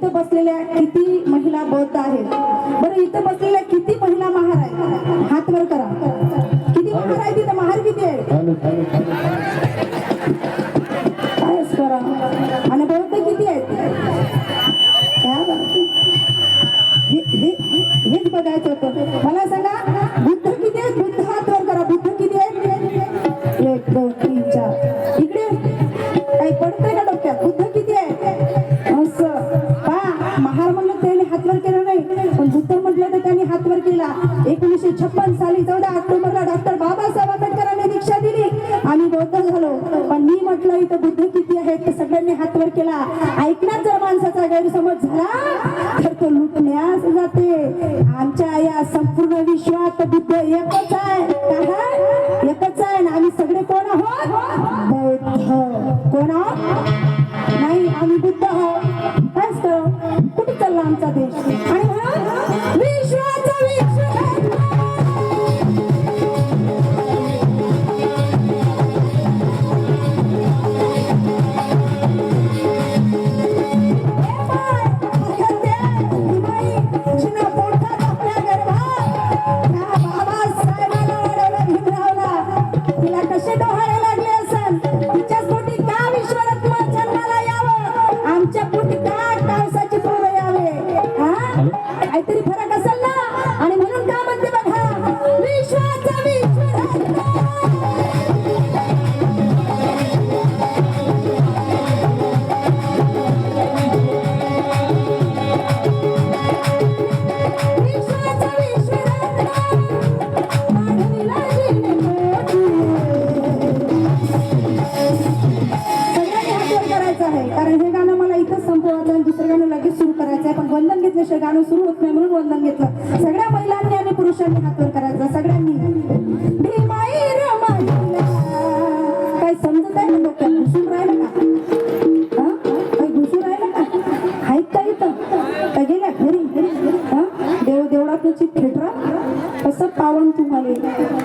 इथं बसलेल्या किती महिला बौद्ध आहेत? बरं इथं बसलेल्या किती महिला महार आहेत? हात वर करा. किती महार आहे तिथं? महार किती आहे? कायच करा. आणि बौद्ध किती आहेत? हेच बघायचं होतं. मला सांगा बुद्ध किती आहेत? बुद्ध हात वर करा. बुद्ध किती आहेत? 1 2 3 4. इकडे काही पडतंय का डोक्यात? बुद्ध किती आहे? असं पहा, महार म्हणलं त्याने हात वर केला नाही, पण बुद्ध म्हटलं तर त्यांनी हात वर केला. 1956 साली 14 ऑक्टोबरला डॉक्टर बाबासाहेब आंबेडकरांनी दीक्षा दिली. आम्ही बौद्ध झालो. पण मी म्हटलं इथं बुद्ध किती आहेत? तर सगळ्यांनी हात वर केला. ऐकण्यात जर माणसाचा गैरसमज झाला तर तो लुटण्यास जाते. आमच्या या संपूर्ण विश्वात बुद्ध एकच आहे. काय? एकच आहे. आणि आम्ही सगळे कोण आहोत? बौद्ध. कोण आहोत? नाही, आम्ही बुद्ध आहोत. कायच करू? कुठे चालला आमचा देश? आणि म्हणून विश्वाचा विश्व काहीतरी फरक असेल ना. आणि म्हणून का म्हणते बघा, विश्वाचा कारण हे गाणं मला इथंच संपवायचं आणि दुसरं गाणं लगेच सुरू करायचं आहे. पण वंदन घेतल्याशिवाय गाणं सुरू होत नाही, म्हणून वंदन घेतलं. सगळ्या महिलांनी आणि पुरुषांनी हातवर करायचं. सगळ्यांनी भीमाई रमाईला. काय समजत आहे ना डोक्यात? घुसून राहिलं का? काही घुसून राहिलं का? आहेत का इथं? काय गेल्या घरी? देव देवळात फेटरा कसं पावन तुम्हाला.